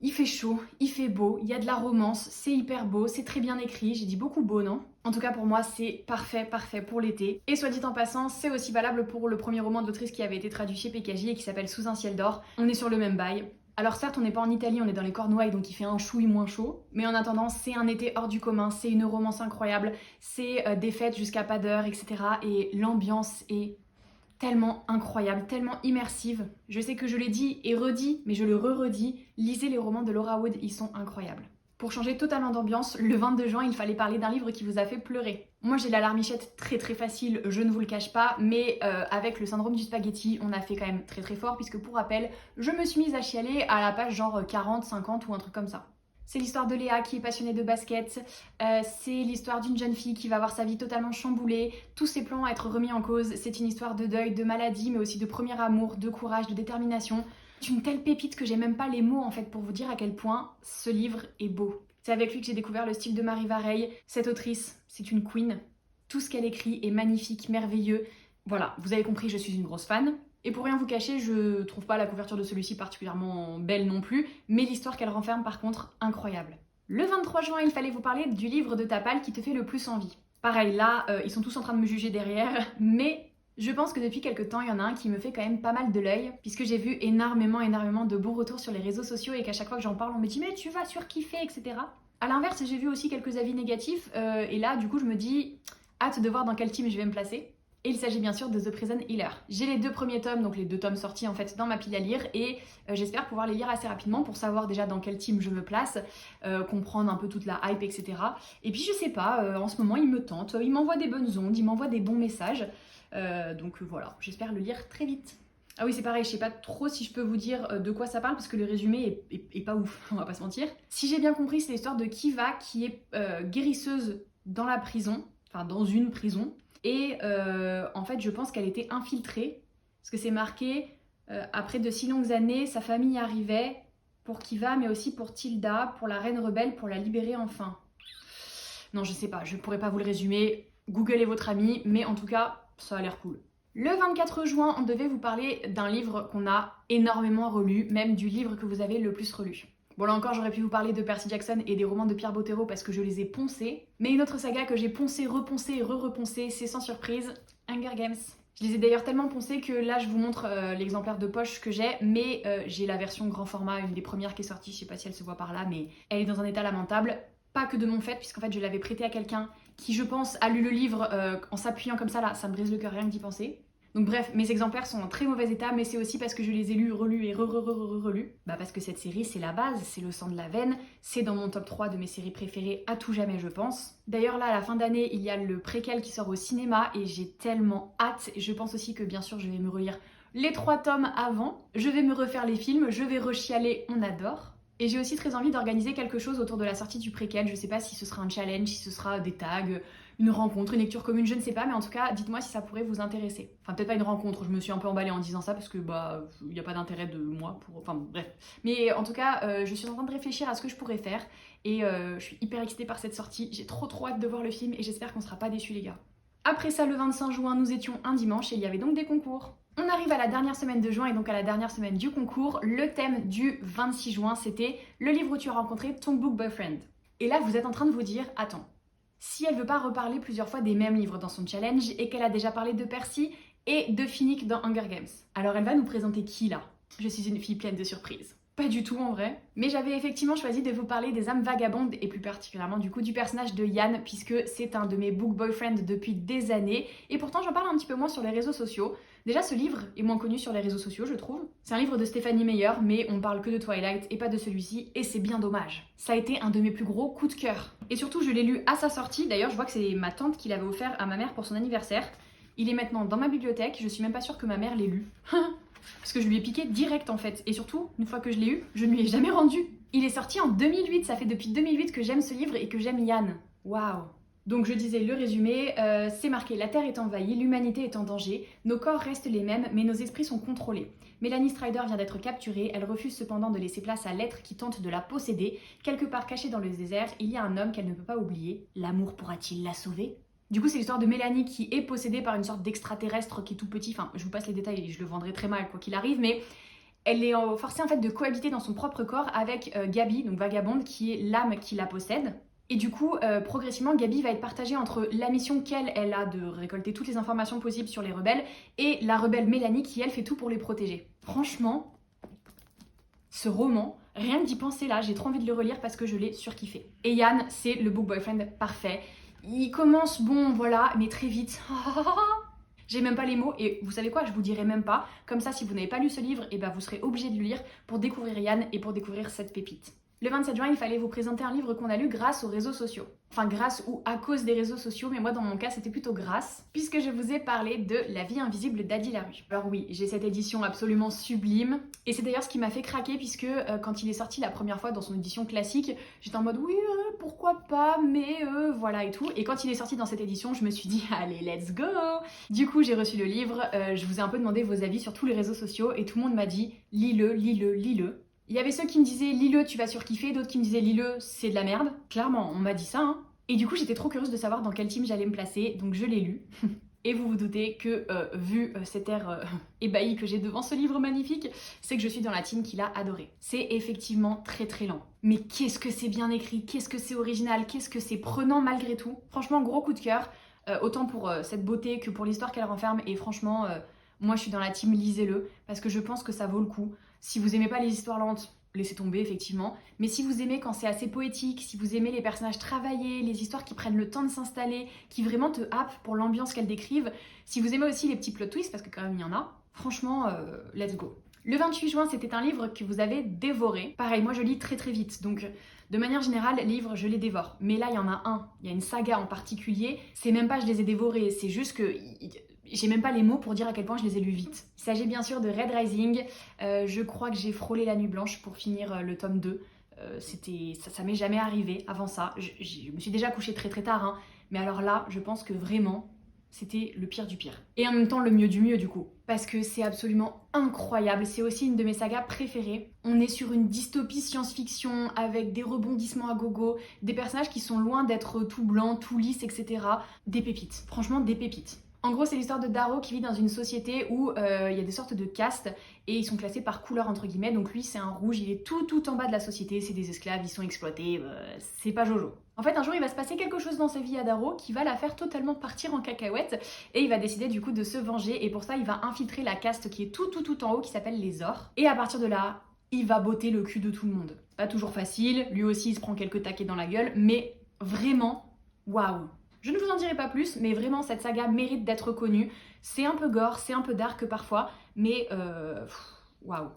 Il fait chaud, il fait beau, il y a de la romance, c'est hyper beau, c'est très bien écrit, j'ai dit beaucoup beau, non? En tout cas pour moi c'est parfait pour l'été. Et soit dit en passant, c'est aussi valable pour le premier roman de l'autrice qui avait été traduit chez PKJ et qui s'appelle Sous un ciel d'or. On est sur le même bail. Alors certes on n'est pas en Italie, on est dans les Cornouailles donc il fait un chouï moins chaud, mais en attendant c'est un été hors du commun, c'est une romance incroyable, c'est des fêtes jusqu'à pas d'heure, etc. Et l'ambiance est tellement incroyable, tellement immersive. Je sais que je l'ai dit et redit, mais je le re-redis, lisez les romans de Laura Wood, ils sont incroyables. Pour changer totalement d'ambiance, le 22 juin, il fallait parler d'un livre qui vous a fait pleurer. Moi j'ai la larmichette très facile, je ne vous le cache pas, mais avec le syndrome du spaghetti, on a fait quand même très fort, puisque pour rappel, je me suis mise à chialer à la page genre 40, 50 ou un truc comme ça. C'est l'histoire de Léa qui est passionnée de basket, c'est l'histoire d'une jeune fille qui va avoir sa vie totalement chamboulée, tous ses plans à être remis en cause, c'est une histoire de deuil, de maladie, mais aussi de premier amour, de courage, de détermination. C'est une telle pépite que j'ai même pas les mots en fait pour vous dire à quel point ce livre est beau. C'est avec lui que j'ai découvert le style de Marie Vareille. Cette autrice, c'est une queen. Tout ce qu'elle écrit est magnifique, merveilleux. Voilà, vous avez compris, je suis une grosse fan. Et pour rien vous cacher, je trouve pas la couverture de celui-ci particulièrement belle non plus, mais l'histoire qu'elle renferme par contre, incroyable. Le 23 juin, il fallait vous parler du livre de T'Pâle qui te fait le plus envie. Pareil, là, ils sont tous en train de me juger derrière, mais je pense que depuis quelques temps, il y en a un qui me fait quand même pas mal de l'œil, puisque j'ai vu énormément de bons retours sur les réseaux sociaux et qu'à chaque fois que j'en parle, on me dit « mais tu vas surkiffer, etc. » A l'inverse, j'ai vu aussi quelques avis négatifs, et là, du coup, je me dis « hâte de voir dans quel team je vais me placer ». Et il s'agit bien sûr de The Prison Healer. J'ai les 2 premiers tomes, donc les 2 tomes sortis en fait dans ma pile à lire, et j'espère pouvoir les lire assez rapidement pour savoir déjà dans quel team je me place, comprendre un peu toute la hype, etc. Et puis je sais pas, en ce moment il me tente, il m'envoie des bonnes ondes, il m'envoie des bons messages, donc voilà, j'espère le lire très vite. Ah oui, c'est pareil, je sais pas trop si je peux vous dire de quoi ça parle parce que le résumé est pas ouf, on va pas se mentir. Si j'ai bien compris, c'est l'histoire de Kiva qui est guérisseuse dans la prison, enfin dans une prison. Et en fait, je pense qu'elle était infiltrée, parce que c'est marqué, après de si longues années, sa famille arrivait pour Kiva, mais aussi pour Tilda, pour la reine rebelle, pour la libérer enfin. Non, je sais pas, je pourrais pas vous le résumer, googlez votre ami, mais en tout cas, ça a l'air cool. Le 24 juin, on devait vous parler d'un livre qu'on a énormément relu, même du livre que vous avez le plus relu. Bon là encore j'aurais pu vous parler de Percy Jackson et des romans de Pierre Bottero parce que je les ai poncés. Mais une autre saga que j'ai poncé, reponcé et re-reponcé, c'est sans surprise Hunger Games. Je les ai d'ailleurs tellement poncés que là je vous montre l'exemplaire de poche que j'ai, mais j'ai la version grand format, une des premières qui est sortie, je sais pas si elle se voit par là, mais elle est dans un état lamentable. Pas que de mon fait, puisqu'en fait je l'avais prêté à quelqu'un qui je pense a lu le livre en s'appuyant comme ça là, ça me brise le cœur rien que d'y penser. Donc bref, mes exemplaires sont en très mauvais état, mais c'est aussi parce que je les ai lus, relus et relus. Bah parce que cette série, c'est la base, c'est le sang de la veine, c'est dans mon top 3 de mes séries préférées à tout jamais, je pense. D'ailleurs là, à la fin d'année, il y a le préquel qui sort au cinéma et j'ai tellement hâte. Je pense aussi que bien sûr, je vais me relire les 3 tomes avant, je vais me refaire les films, je vais rechialer, on adore. Et j'ai aussi très envie d'organiser quelque chose autour de la sortie du préquel. Je sais pas si ce sera un challenge, si ce sera des tags, une rencontre, une lecture commune, je ne sais pas, mais en tout cas, dites-moi si ça pourrait vous intéresser. Enfin, peut-être pas une rencontre, je me suis un peu emballée en disant ça parce que bah, il n'y a pas d'intérêt de moi pour... Enfin, bref. Mais en tout cas, je suis en train de réfléchir à ce que je pourrais faire et je suis hyper excitée par cette sortie. J'ai trop hâte de voir le film et j'espère qu'on sera pas déçus, les gars. Après ça, le 25 juin, nous étions un dimanche et il y avait donc des concours. On arrive à la dernière semaine de juin et donc à la dernière semaine du concours. Le thème du 26 juin, c'était le livre où tu as rencontré ton book boyfriend. Et là, vous êtes en train de vous dire, attends, si elle veut pas reparler plusieurs fois des mêmes livres dans son challenge et qu'elle a déjà parlé de Percy et de Finnick dans Hunger Games, alors elle va nous présenter qui là? Je suis une fille pleine de surprises. Pas du tout en vrai. Mais j'avais effectivement choisi de vous parler des âmes vagabondes et plus particulièrement du coup du personnage de Yann puisque c'est un de mes book boyfriends depuis des années et pourtant j'en parle un petit peu moins sur les réseaux sociaux. Déjà ce livre est moins connu sur les réseaux sociaux je trouve. C'est un livre de Stéphanie Meyer mais on parle que de Twilight et pas de celui-ci et c'est bien dommage. Ça a été un de mes plus gros coups de cœur. Et surtout je l'ai lu à sa sortie, d'ailleurs je vois que c'est ma tante qui l'avait offert à ma mère pour son anniversaire. Il est maintenant dans ma bibliothèque, je suis même pas sûre que ma mère l'ait lu. Parce que je lui ai piqué direct en fait. Et surtout, une fois que je l'ai eu, je ne lui ai jamais rendu. Il est sorti en 2008, ça fait depuis 2008 que j'aime ce livre et que j'aime Yann. Waouh! Donc je disais le résumé, c'est marqué « La Terre est envahie, l'humanité est en danger, nos corps restent les mêmes, mais nos esprits sont contrôlés. Mélanie Strider vient d'être capturée, elle refuse cependant de laisser place à l'être qui tente de la posséder. Quelque part caché dans le désert, il y a un homme qu'elle ne peut pas oublier. L'amour pourra-t-il la sauver ?» Du coup, c'est l'histoire de Mélanie qui est possédée par une sorte d'extraterrestre qui est tout petit. Enfin, je vous passe les détails et je le vendrai très mal quoi qu'il arrive, mais Elle est forcée en fait de cohabiter dans son propre corps avec Gabi, donc Vagabonde, qui est l'âme qui la possède. Et du coup, progressivement, Gabi va être partagée entre la mission qu'elle a de récolter toutes les informations possibles sur les rebelles et la rebelle Mélanie qui, elle, fait tout pour les protéger. Franchement, ce roman, rien que d'y penser là, j'ai trop envie de le relire parce que je l'ai surkiffé. Et Yann, c'est le book boyfriend parfait. Il commence, bon, voilà, mais très vite. J'ai même pas les mots et vous savez quoi, je vous dirai même pas. Comme ça, si vous n'avez pas lu ce livre, et ben vous serez obligé de le lire pour découvrir Yann et pour découvrir cette pépite. Le 27 juin, il fallait vous présenter un livre qu'on a lu grâce aux réseaux sociaux. Enfin, grâce ou à cause des réseaux sociaux, mais moi dans mon cas c'était plutôt grâce, puisque je vous ai parlé de La vie invisible d'Adi Larue. Alors oui, j'ai cette édition absolument sublime, et c'est d'ailleurs ce qui m'a fait craquer, puisque quand il est sorti la première fois dans son édition classique, j'étais en mode oui, pourquoi pas, mais voilà et tout. Et quand il est sorti dans cette édition, je me suis dit allez, let's go. Du coup, j'ai reçu le livre, je vous ai un peu demandé vos avis sur tous les réseaux sociaux, et tout le monde m'a dit lis-le, lis-le, lis-le. Il y avait ceux qui me disaient lis-le, tu vas surkiffer, d'autres qui me disaient lis-le, c'est de la merde. Clairement, on m'a dit ça, hein. Et du coup, j'étais trop curieuse de savoir dans quel team j'allais me placer, donc je l'ai lu. Et vous vous doutez que, vu cet air ébahi que j'ai devant ce livre magnifique, c'est que je suis dans la team qu'il a adoré. C'est effectivement très très lent. Mais qu'est-ce que c'est bien écrit, qu'est-ce que c'est original, qu'est-ce que c'est prenant malgré tout. Franchement, gros coup de cœur, autant pour cette beauté que pour l'histoire qu'elle renferme, et franchement... moi, je suis dans la team lisez-le, parce que je pense que ça vaut le coup. Si vous aimez pas les histoires lentes, laissez tomber, effectivement. Mais si vous aimez quand c'est assez poétique, si vous aimez les personnages travaillés, les histoires qui prennent le temps de s'installer, qui vraiment te happent pour l'ambiance qu'elles décrivent, si vous aimez aussi les petits plot twists, parce que quand même il y en a, franchement, let's go. Le 28 juin, c'était un livre que vous avez dévoré. Pareil, moi je lis très très vite, donc... De manière générale, les livres, je les dévore. Mais là, il y en a un. Il y a une saga en particulier. C'est même pas je les ai dévorés, c'est juste que... J'ai même pas les mots pour dire à quel point je les ai lus vite. Il s'agit bien sûr de Red Rising. Je crois que j'ai frôlé la nuit blanche pour finir le tome 2. Ça m'est jamais arrivé avant ça. Je me suis déjà couchée très très tard, hein. Mais alors là, je pense que vraiment, c'était le pire du pire. Et en même temps, le mieux du mieux du coup. Parce que c'est absolument incroyable. C'est aussi une de mes sagas préférées. On est sur une dystopie science-fiction avec des rebondissements à gogo, des personnages qui sont loin d'être tout blancs, tout lisses, etc. Des pépites. Franchement, des pépites. En gros, c'est l'histoire de Darrow qui vit dans une société où il y a des sortes de castes et ils sont classés par couleur entre guillemets. Donc lui, c'est un rouge, il est tout en bas de la société, c'est des esclaves, ils sont exploités, c'est pas Jojo. En fait, un jour, il va se passer quelque chose dans sa vie à Darrow qui va la faire totalement partir en cacahuète et il va décider du coup de se venger et pour ça, il va infiltrer la caste qui est tout en haut qui s'appelle les Ors. Et à partir de là, il va botter le cul de tout le monde. Pas toujours facile, lui aussi il se prend quelques taquets dans la gueule, mais vraiment, waouh! Je ne vous en dirai pas plus, mais vraiment cette saga mérite d'être connue. C'est un peu gore, c'est un peu dark parfois, mais waouh.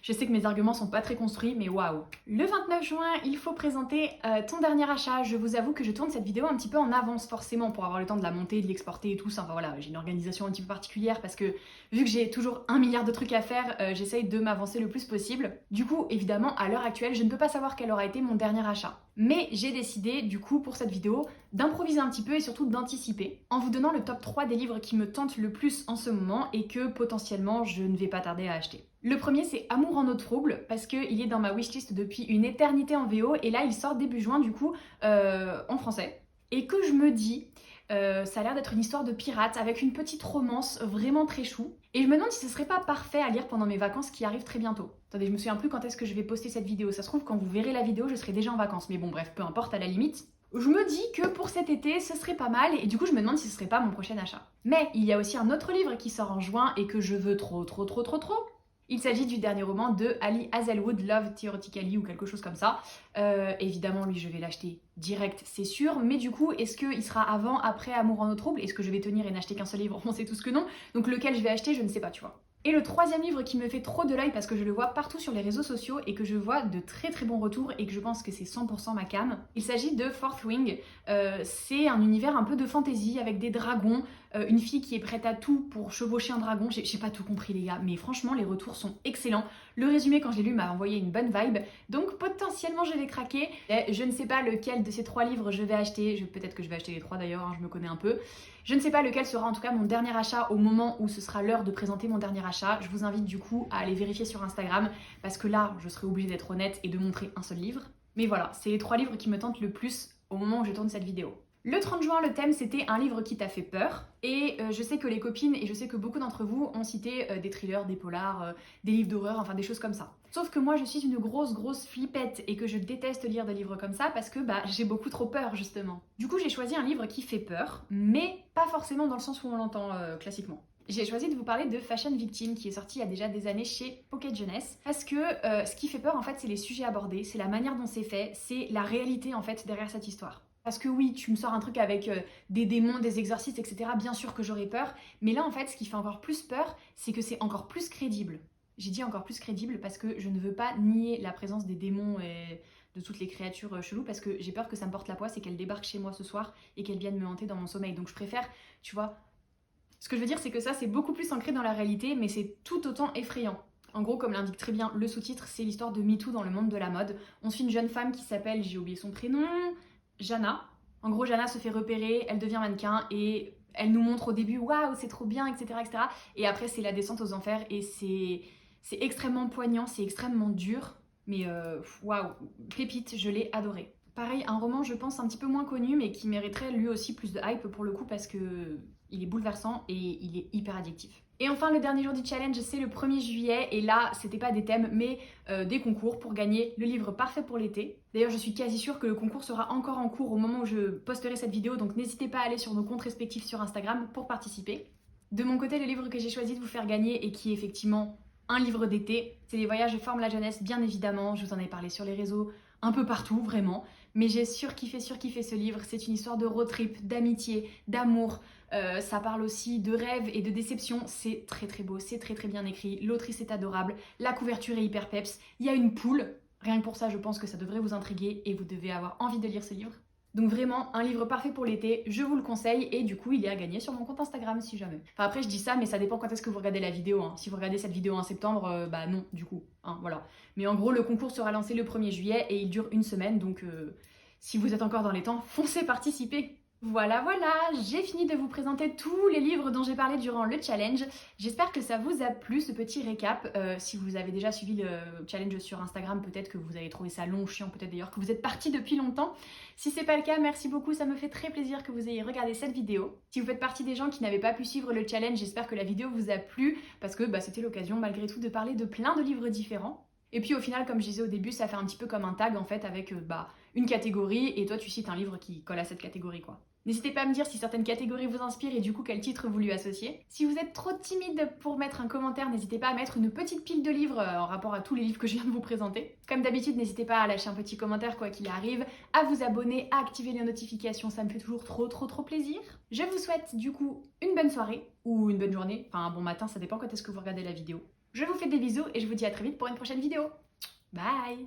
Je sais que mes arguments sont pas très construits, mais waouh. Le 29 juin, il faut présenter ton dernier achat. Je vous avoue que je tourne cette vidéo un petit peu en avance forcément pour avoir le temps de la monter, de l'exporter et tout ça. Enfin voilà, j'ai une organisation un petit peu particulière parce que vu que j'ai toujours 1 milliard de trucs à faire, j'essaye de m'avancer le plus possible. Du coup, évidemment, à l'heure actuelle, je ne peux pas savoir quel aura été mon dernier achat. Mais j'ai décidé, du coup, pour cette vidéo, d'improviser un petit peu et surtout d'anticiper, en vous donnant le top 3 des livres qui me tentent le plus en ce moment et que potentiellement je ne vais pas tarder à acheter. Le premier, c'est Amour en eau trouble, parce qu'il est dans ma wishlist depuis une éternité en VO, et là il sort début juin du coup en français. Et que je me dis, ça a l'air d'être une histoire de pirate avec une petite romance vraiment très chou. Et je me demande si ce serait pas parfait à lire pendant mes vacances qui arrivent très bientôt. Attendez, je me souviens plus quand est-ce que je vais poster cette vidéo. Ça se trouve, quand vous verrez la vidéo, je serai déjà en vacances. Mais bon, bref, peu importe à la limite. Je me dis que pour cet été, ce serait pas mal, et du coup je me demande si ce serait pas mon prochain achat. Mais il y a aussi un autre livre qui sort en juin et que je veux trop. Il s'agit du dernier roman de Ali Hazelwood, Love Theoretically ou quelque chose comme ça. Évidemment, lui, je vais l'acheter direct, c'est sûr. Mais du coup, est-ce qu'il sera avant, après Amour en eau trouble? Est-ce que je vais tenir et n'acheter qu'un seul livre? On sait tous que non. Donc lequel je vais acheter, je ne sais pas, tu vois. Et le troisième livre qui me fait trop de l'œil parce que je le vois partout sur les réseaux sociaux et que je vois de très très bons retours et que je pense que c'est 100% ma came. Il s'agit de Fourth Wing. C'est un univers un peu de fantasy avec des dragons, une fille qui est prête à tout pour chevaucher un dragon. J'ai pas tout compris les gars, mais franchement les retours sont excellents. Le résumé quand je l'ai lu m'a envoyé une bonne vibe, donc potentiellement je vais craquer. Je ne sais pas lequel de ces 3 livres je vais acheter, peut-être que je vais acheter les 3 d'ailleurs, hein, je me connais un peu. Je ne sais pas lequel sera en tout cas mon dernier achat au moment où ce sera l'heure de présenter mon dernier achat. Je vous invite du coup à aller vérifier sur Instagram parce que là je serai obligée d'être honnête et de montrer un seul livre. Mais voilà, c'est les 3 livres qui me tentent le plus au moment où je tourne cette vidéo. Le 30 juin, le thème c'était un livre qui t'a fait peur. Et je sais que les copines et je sais que beaucoup d'entre vous ont cité des thrillers, des polars, des livres d'horreur, enfin des choses comme ça. Sauf que moi je suis une grosse flippette et que je déteste lire des livres comme ça parce que j'ai beaucoup trop peur justement. Du coup j'ai choisi un livre qui fait peur, mais pas forcément dans le sens où on l'entend classiquement. J'ai choisi de vous parler de Fashion Victim qui est sorti il y a déjà des années chez Pocket Jeunesse parce que ce qui fait peur en fait c'est les sujets abordés, c'est la manière dont c'est fait, c'est la réalité en fait derrière cette histoire. Parce que oui, tu me sors un truc avec des démons, des exorcistes, etc. Bien sûr que j'aurais peur. Mais là, en fait, ce qui fait encore plus peur, c'est que c'est encore plus crédible. J'ai dit encore plus crédible parce que je ne veux pas nier la présence des démons et de toutes les créatures cheloues parce que j'ai peur que ça me porte la poisse et qu'elles débarquent chez moi ce soir et qu'elles viennent me hanter dans mon sommeil. Donc je préfère, tu vois... Ce que je veux dire, c'est que ça, c'est beaucoup plus ancré dans la réalité, mais c'est tout autant effrayant. En gros, comme l'indique très bien le sous-titre, c'est l'histoire de MeToo dans le monde de la mode. On suit une jeune femme qui s'appelle, j'ai oublié son prénom, Jana. En gros, Jana se fait repérer, elle devient mannequin et elle nous montre au début, waouh, c'est trop bien, etc., etc. Et après, c'est la descente aux enfers et c'est extrêmement poignant, c'est extrêmement dur. Mais waouh, pépite, je l'ai adoré. Pareil, un roman, je pense, un petit peu moins connu, mais qui mériterait lui aussi plus de hype pour le coup parce que il est bouleversant et il est hyper addictif. Et enfin, le dernier jour du challenge, c'est le 1er juillet. Et là, c'était pas des thèmes, mais des concours pour gagner le livre parfait pour l'été. D'ailleurs, je suis quasi sûre que le concours sera encore en cours au moment où je posterai cette vidéo. Donc n'hésitez pas à aller sur nos comptes respectifs sur Instagram pour participer. De mon côté, le livre que j'ai choisi de vous faire gagner et qui est effectivement un livre d'été, c'est Les Voyages forment la jeunesse, bien évidemment. Je vous en ai parlé sur les réseaux, un peu partout, vraiment. Mais j'ai surkiffé ce livre. C'est une histoire de road trip, d'amitié, d'amour. Ça parle aussi de rêve et de déception. C'est très beau, c'est très bien écrit. L'autrice est adorable, la couverture est hyper peps. Il y a une poule. Rien que pour ça, je pense que ça devrait vous intriguer et vous devez avoir envie de lire ce livre. Donc vraiment, un livre parfait pour l'été, je vous le conseille et du coup, il est à gagner sur mon compte Instagram si jamais. Enfin après, je dis ça, mais ça dépend quand est-ce que vous regardez la vidéo. Hein. Si vous regardez cette vidéo en septembre, bah non, du coup. Hein, voilà. Mais en gros, le concours sera lancé le 1er juillet et il dure une semaine, donc si vous êtes encore dans les temps, foncez participer. Voilà, j'ai fini de vous présenter tous les livres dont j'ai parlé durant le challenge. J'espère que ça vous a plu ce petit récap. Si vous avez déjà suivi le challenge sur Instagram, peut-être que vous avez trouvé ça long, chiant, peut-être d'ailleurs que vous êtes parti depuis longtemps. Si c'est pas le cas, merci beaucoup, ça me fait très plaisir que vous ayez regardé cette vidéo. Si vous faites partie des gens qui n'avaient pas pu suivre le challenge, j'espère que la vidéo vous a plu parce que c'était l'occasion malgré tout de parler de plein de livres différents. Et puis au final, comme je disais au début, ça fait un petit peu comme un tag en fait avec une catégorie et toi tu cites un livre qui colle à cette catégorie quoi. N'hésitez pas à me dire si certaines catégories vous inspirent et du coup quel titre vous lui associez. Si vous êtes trop timide pour mettre un commentaire, n'hésitez pas à mettre une petite pile de livres en rapport à tous les livres que je viens de vous présenter. Comme d'habitude, n'hésitez pas à lâcher un petit commentaire quoi qu'il arrive, à vous abonner, à activer les notifications, ça me fait toujours trop plaisir. Je vous souhaite du coup une bonne soirée ou une bonne journée, enfin un bon matin, ça dépend quand est-ce que vous regardez la vidéo. Je vous fais des bisous et je vous dis à très vite pour une prochaine vidéo. Bye!